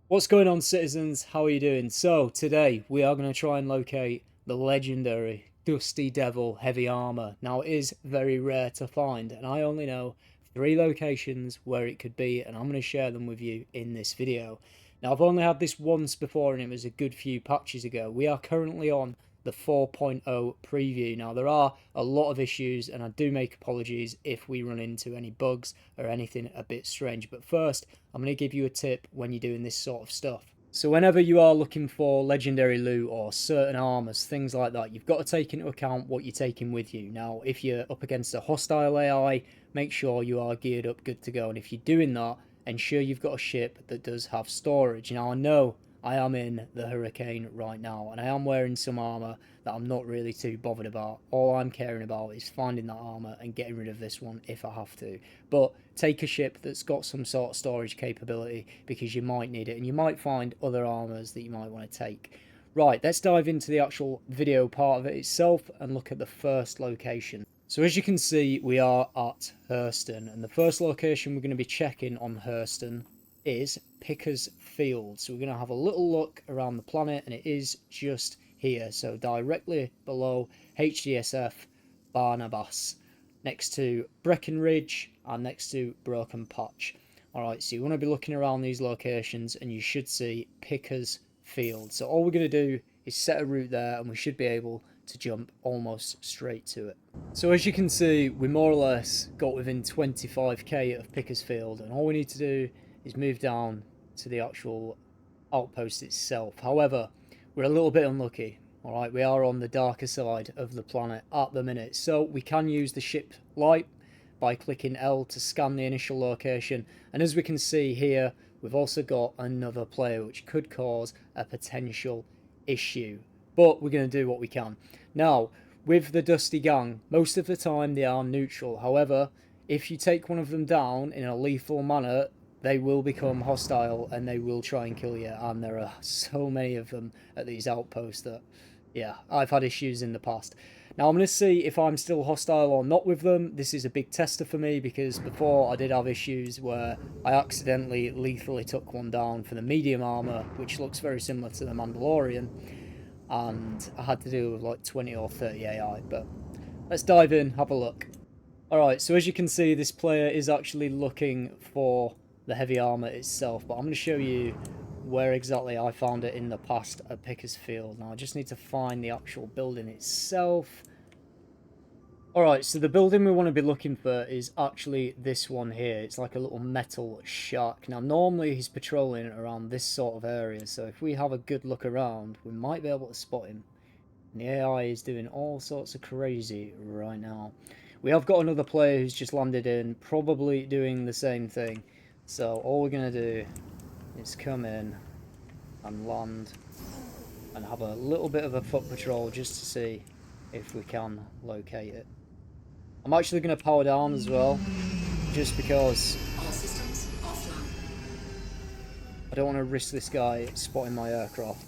What's going on, citizens? How are you doing? So today we are going to try and locate the legendary Dusty Devil heavy armor. Now it is very rare to find, and I only know 3 locations where it could be, and I'm going to share them with you in this video. Now I've only had this once before, and it was a good few patches ago. We are currently on the 4.0 preview. Now there are a lot of issues, and I do make apologies if we run into any bugs or anything a bit strange. But first, I'm going to give you a tip when you're doing this sort of stuff. So whenever you are looking for legendary loot or certain armors, things like that, you've got to take into account what you're taking with you. Now, if you're up against a hostile AI, make sure you are geared up good to go. And if you're doing that, ensure you've got a ship that does have storage. Now, I know I am in the Hurricane right now, and I am wearing some armor that I'm not really too bothered about. All I'm caring about is finding that armor and getting rid of this one if I have to. But take a ship that's got some sort of storage capability, because you might need it, and you might find other armors that you might want to take. Right, let's dive into the actual video part of it itself and look at the first location. So as you can see, we are at Hurston, and the first location we're going to be checking on Hurston is Pickers Field. So we're going to have a little look around the planet, and it is just here, so directly below HDSF Barnabas, next to Breckenridge and next to Broken Patch. Alright, so you want to be looking around these locations, and you should see Pickers Field. So all we're going to do is set a route there, and we should be able to jump almost straight to it. So as you can see, we more or less got within 25k of Pickers Field, and all we need to do is move down to the actual outpost itself. However, we're a little bit unlucky. Alright, we are on the darker side of the planet at the minute, so we can use the ship light by clicking L to scan the initial location, and as we can see here, we've also got another player, which could cause a potential issue, but we're going to do what we can. Now, with the Dusty Gang, most of the time they are neutral. However, if you take one of them down in a lethal manner, they will become hostile and they will try and kill you, and there are so many of them at these outposts that, yeah, I've had issues in the past. Now I'm going to see if I'm still hostile or not with them. This is a big tester for me, because before I did have issues where I accidentally lethally took one down for the medium armor, which looks very similar to the Mandalorian, and I had to deal with like 20 or 30 AI. But let's dive in, have a look. Alright, so as you can see, this player is actually looking for the heavy armor itself, but I'm going to show you where exactly I found it in the past at Pickers Field. Now I just need to find the actual building itself. Alright, so the building we want to be looking for is actually this one here. It's like a little metal shack. Now normally he's patrolling around this sort of area, so if we have a good look around, we might be able to spot him. And the AI is doing all sorts of crazy right now. We have got another player who's just landed in, probably doing the same thing. So all we're going to do is come in and land and have a little bit of a foot patrol just to see if we can locate it. I'm actually going to power down as well, just because all systems offline. I don't want to risk this guy spotting my aircraft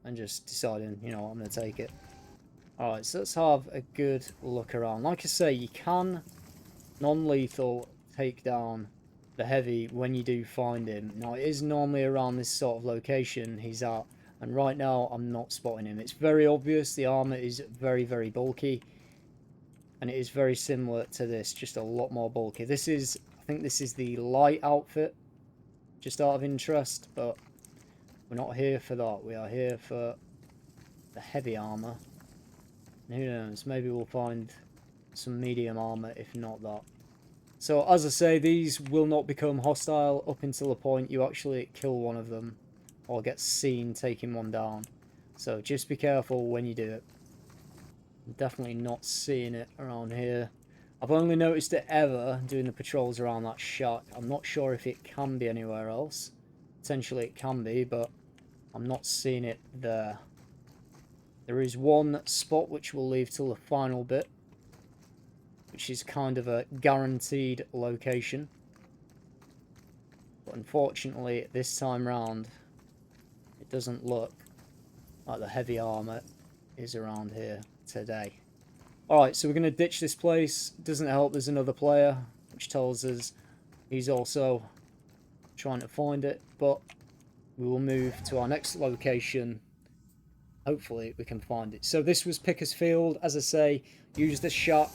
and just deciding, you know, I'm going to take it. Alright, so let's have a good look around. Like I say, you can non-lethal take down the heavy when you do find him. Now it is normally around this sort of location he's at, and right now I'm not spotting him. It's very obvious. The armor is very, very bulky, and it is very similar to this, just a lot more bulky. This is, I think this is the light outfit, just out of interest, but we're not here for that. We are here for the heavy armor, and who knows, maybe we'll find some medium armor if not that. So as I say, these will not become hostile up until the point you actually kill one of them or get seen taking one down. So just be careful when you do it. I'm definitely not seeing it around here. I've only noticed it ever doing the patrols around that shack. I'm not sure if it can be anywhere else. Potentially it can be, but I'm not seeing it there. There is one spot which we'll leave till the final bit, which is kind of a guaranteed location. But unfortunately, this time round, it doesn't look like the heavy armor is around here today. Alright, so we're going to ditch this place. Doesn't help there's another player. which tells us he's also trying to find it, but we will move to our next location. Hopefully we can find it. So this was Pickersfield. As I say, use the shack,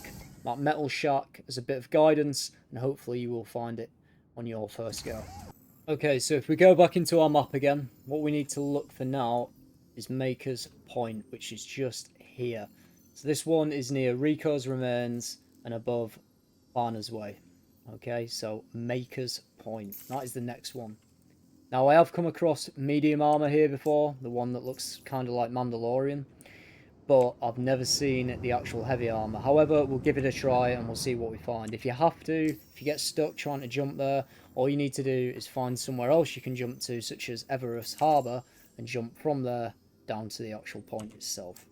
that metal shack, as a bit of guidance, and hopefully you will find it on your first go. Okay, so if we go back into our map again, what we need to look for now is Maker's Point, which is just here. So this one is near Rico's Remains and above Farner's Way. Okay, so Maker's Point. That is the next one. Now, I have come across medium armor here before, the one that looks kind of like Mandalorian, but I've never seen the actual heavy armor. However, we'll give it a try and we'll see what we find. If you have to, if you get stuck trying to jump there, all you need to do is find somewhere else you can jump to, such as Everest Harbour, and jump from there down to the actual point itself.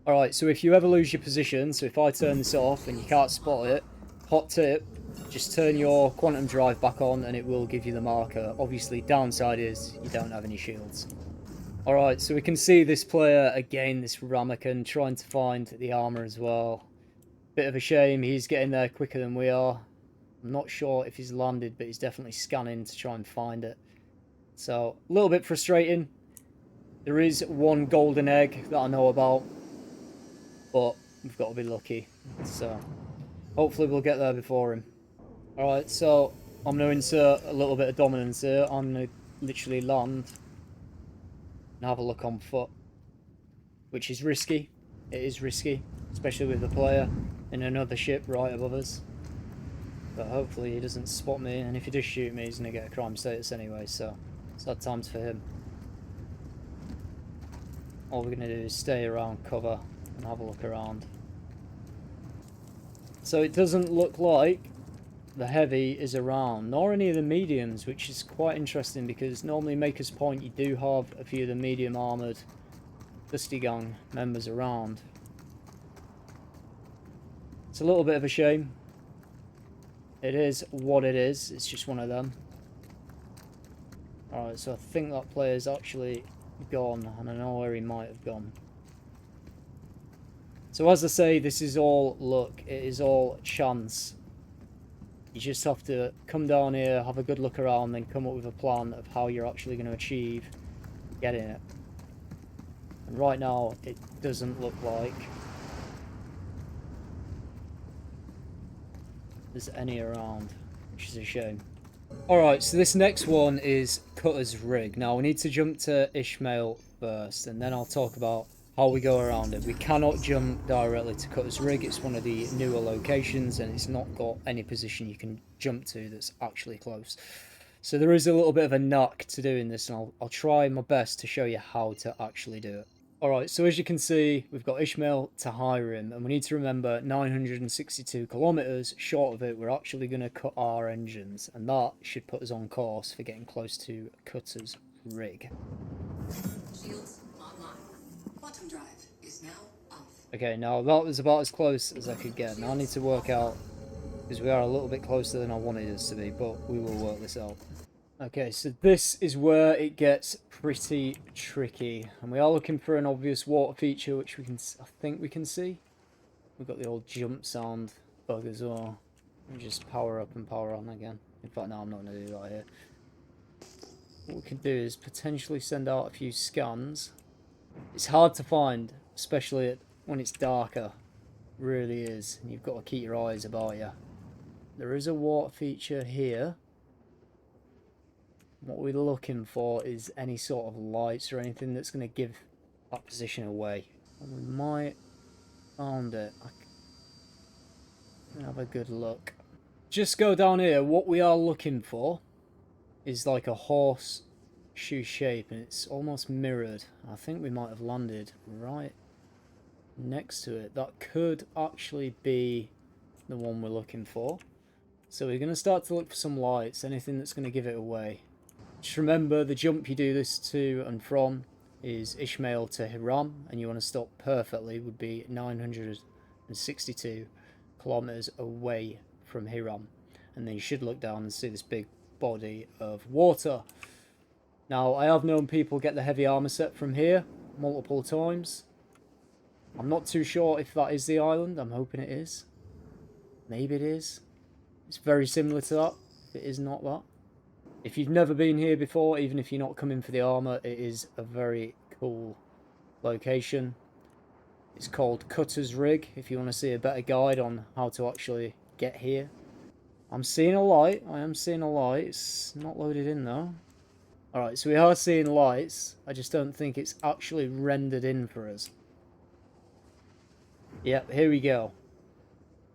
Alright, so if you ever lose your position, so if I turn this off and you can't spot it, hot tip, just turn your quantum drive back on and it will give you the marker. Obviously, downside is you don't have any shields. Alright, so we can see this player, again, this Ramekin, trying to find the armor as well. Bit of a shame, he's getting there quicker than we are. I'm not sure if he's landed, but he's definitely scanning to try and find it. So, a little bit frustrating. There is one golden egg that I know about, but we've got to be lucky. So, hopefully we'll get there before him. Alright, so I'm going to insert a little bit of dominance here. I'm going to literally land and have a look on foot, which is risky. It is risky, especially with the player in another ship right above us. But hopefully he doesn't spot me, and if he does shoot me, he's going to get a crime status anyway, so sad times for him. All we're going to do is stay around cover and have a look around. So it doesn't look like the heavy is around, nor any of the mediums, which is quite interesting because normally Maker's Point you do have a few of the medium armoured Dusty Gang members around. It's a little bit of a shame. It is what it is, it's just one of them. Alright, so I think that player's actually gone, and I know where he might have gone. So as I say, this is all luck, it is all chance. You just have to come down here, have a good look around, then come up with a plan of how you're actually going to achieve getting it. And right now, it doesn't look like there's any around, which is a shame. Alright, so this next one is Cutter's Rig. Now, we need to jump to Ishmael first, and then I'll talk about how we go around it. We cannot jump directly to Cutter's Rig. It's one of the newer locations, and it's not got any position you can jump to that's actually close. So there is a little bit of a knack to doing this, and I'll try my best to show you how to actually do it. Alright, so as you can see, we've got Ishmael to Hiram, and we need to remember 962 kilometers short of it, we're actually going to cut our engines, and that should put us on course for getting close to Cutter's Rig. Shields online. Quantum drive is now off. Okay, now that was about as close as I could get. Now I need to work out, because we are a little bit closer than I wanted us to be, but we will work this out. Okay, so this is where it gets pretty tricky, and we are looking for an obvious water feature, which we can, I think we can see. We've got the old jump sound bug as well. Let me just power up and power on again. In fact, no, I'm not going to do that here. What we can do is potentially send out a few scans. It's hard to find, especially when it's darker. It really is, and you've got to keep your eyes about you. There is a water feature here. What we're looking for is any sort of lights or anything that's going to give that position away. And we might found it. I'm gonna have a good look. Just go down here. What we are looking for is like a horseshoe shape, and it's almost mirrored. I think we might have landed right next to it. That could actually be the one we're looking for. So we're going to start to look for some lights, anything that's going to give it away. Just remember, the jump you do this to and from is Ishmael to Hiram, and you want to stop perfectly would be 962 kilometers away from Hiram. And then you should look down and see this big body of water. Now, I have known people get the heavy armor set from here multiple times. I'm not too sure if that is the island. I'm hoping it is. Maybe it is. It's very similar to that. It is not that. If you've never been here before, even if you're not coming for the armor, it is a very cool location. It's called Cutter's Rig, if you want to see a better guide on how to actually get here. I'm seeing a light. I am seeing a light. It's not loaded in, though. Alright, so we are seeing lights. I just don't think it's actually rendered in for us. Yep, here we go.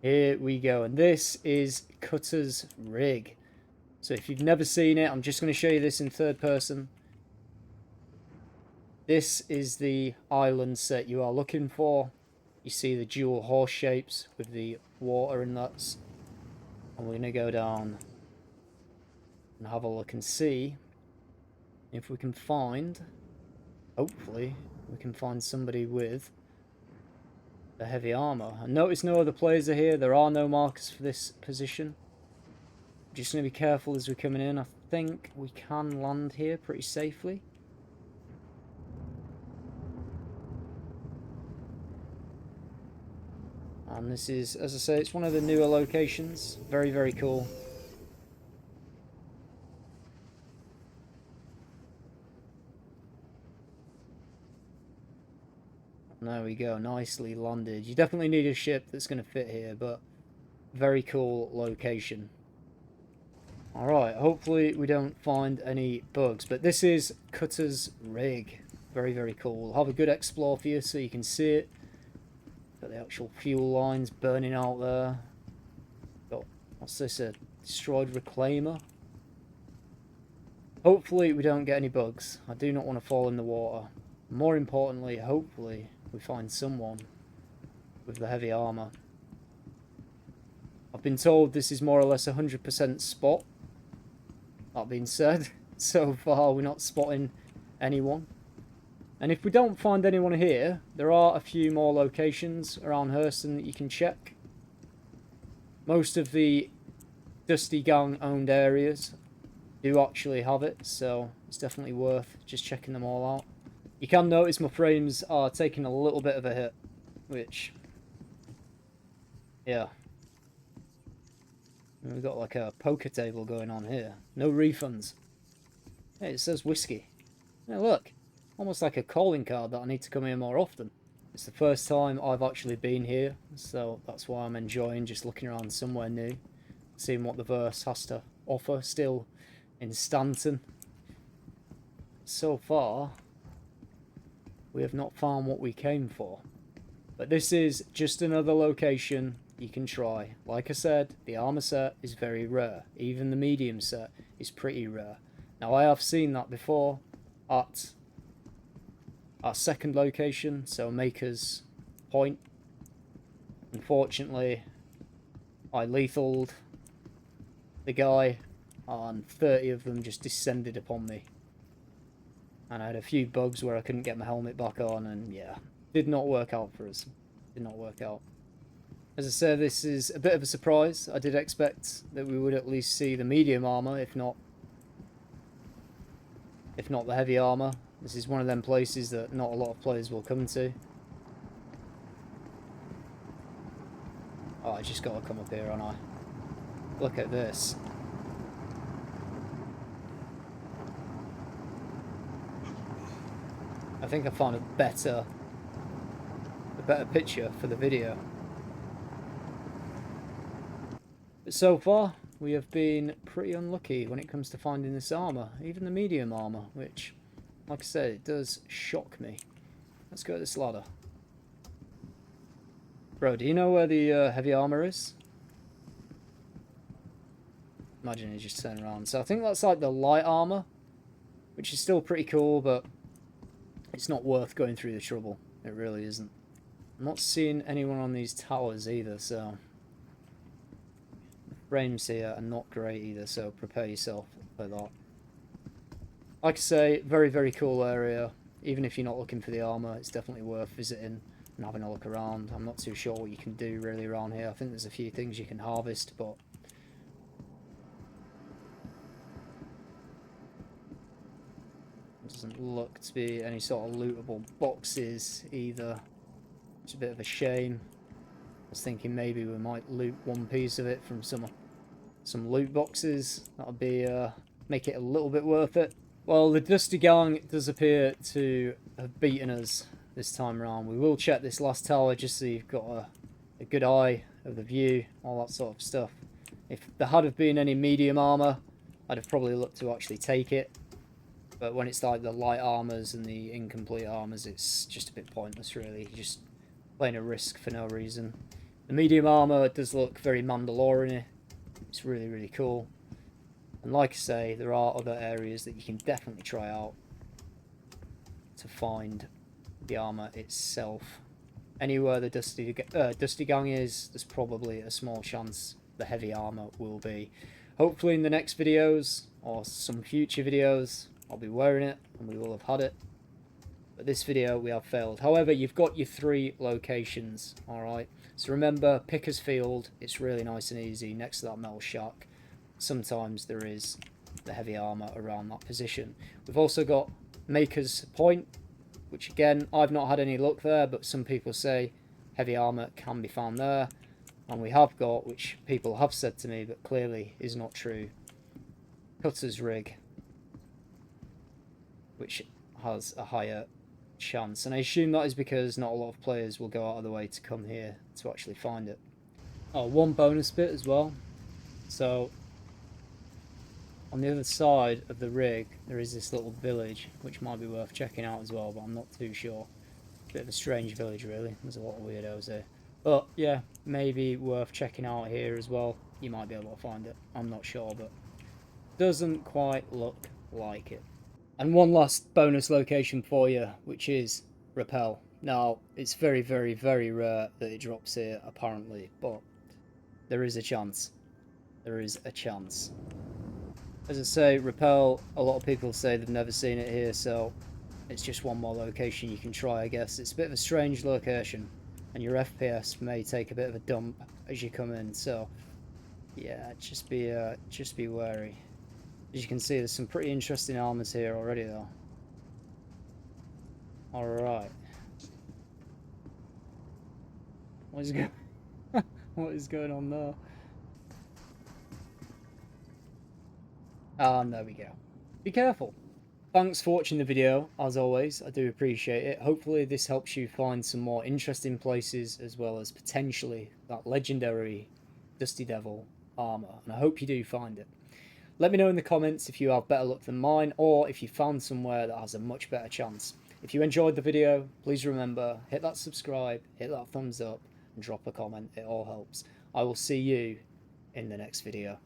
Here we go. And this is Cutter's Rig. So if you've never seen it, I'm just going to show you this in third person. This is the island set you are looking for. You see the dual horse shapes with the water inlets. And we're going to go down and have a look and see if we can find, hopefully, we can find somebody with the heavy armor. And notice no other players are here. There are no markers for this position. Just going to be careful as we're coming in. I think we can land here pretty safely. And this is, as I say, it's one of the newer locations. Very, very cool. There we go, nicely landed. You definitely need a ship that's going to fit here, but very cool location. Alright, hopefully we don't find any bugs, but this is Cutter's Rig. Very, very cool. We'll have a good explore for you so you can see it. Got the actual fuel lines burning out there. Got, what's this, a destroyed reclaimer? Hopefully we don't get any bugs. I do not want to fall in the water. More importantly, hopefully we find someone with the heavy armor. I've been told this is more or less 100% spot. That being said, so far we're not spotting anyone. And if we don't find anyone here, there are a few more locations around Hurston that you can check. Most of the Dusty Gang owned areas do actually have it, so it's definitely worth just checking them all out. You can notice my frames are taking a little bit of a hit, which, yeah. We've got like a poker table going on here. No refunds. Hey, it says whiskey. Hey, look. Almost like a calling card that I need to come here more often. It's the first time I've actually been here, so that's why I'm enjoying just looking around somewhere new. Seeing what the verse has to offer still in Stanton. So far, we have not found what we came for. But this is just another location you can try. Like I said, the armor set is very rare. Even the medium set is pretty rare. Now, I have seen that before at our second location, so Maker's Point. Unfortunately, I lethaled the guy and 30 of them just descended upon me. And I had a few bugs where I couldn't get my helmet back on, and yeah, did not work out for us. Did not work out. As I said, this is a bit of a surprise. I did expect that we would at least see the medium armor, if not the heavy armor. This is one of them places that not a lot of players will come to. Oh, I just gotta come up here, aren't I? Look at this. I think I found a better picture for the video. But so far, we have been pretty unlucky when it comes to finding this armor, even the medium armor, which, like I said, it does shock me. Let's go to this ladder. Bro, do you know where the heavy armor is? Imagine he just turned around. So I think that's like the light armor, which is still pretty cool, but it's not worth going through the trouble. It really isn't. I'm not seeing anyone on these towers either, so the frames here are not great either, so prepare yourself for that. Like I say, very, very cool area. Even if you're not looking for the armor, it's definitely worth visiting and having a look around. I'm not too sure what you can do really around here. I think there's a few things you can harvest, but it doesn't look to be any sort of lootable boxes either. It's a bit of a shame. I was thinking maybe we might loot one piece of it from some some loot boxes. That'll be make it a little bit worth it. Well, the Dusty Gang does appear to have beaten us this time around. We will check this last tower just so you've got a good eye of the view, all that sort of stuff. If there had have been any medium armor, I'd have probably looked to actually take it. But when it's like the light armors and the incomplete armors, it's just a bit pointless, really. You're just playing a risk for no reason. The medium armor does look very Mandalorian-y. It's really, really cool. And like I say, there are other areas that you can definitely try out to find the armor itself. Anywhere the Dusty Gang is, there's probably a small chance the heavy armor will be. Hopefully in the next videos, or some future videos, I'll be wearing it, and we will have had it. But this video, we have failed. However, you've got your 3 locations, alright? So remember, Picker's Field, it's really nice and easy, next to that metal shack. Sometimes there is the heavy armor around that position. We've also got Maker's Point, which again, I've not had any luck there, but some people say heavy armor can be found there. And we have got, which people have said to me, but clearly is not true, Cutter's Rig, which has a higher chance. And I assume that is because not a lot of players will go out of the way to come here to actually find it. Oh, one bonus bit as well. So, on the other side of the rig, there is this little village, which might be worth checking out as well, but I'm not too sure. Bit of a strange village, really. There's a lot of weirdos here. But, yeah, maybe worth checking out here as well. You might be able to find it. I'm not sure, but doesn't quite look like it. And one last bonus location for you, which is Rappel. Now, it's very, very, very rare that it drops here, apparently, but there is a chance. There is a chance. As I say, Rappel, a lot of people say they've never seen it here, so it's just one more location you can try, I guess. It's a bit of a strange location, and your FPS may take a bit of a dump as you come in, so yeah, just be wary. As you can see, there's some pretty interesting armors here already, though. Alright. What is going on there? And there we go. Be careful. Thanks for watching the video, as always. I do appreciate it. Hopefully this helps you find some more interesting places, as well as potentially that legendary Dusty Devil armor. And I hope you do find it. Let me know in the comments if you have better luck than mine, or if you found somewhere that has a much better chance. If you enjoyed the video, please remember, hit that subscribe, hit that thumbs up, and drop a comment. It all helps. I will see you in the next video.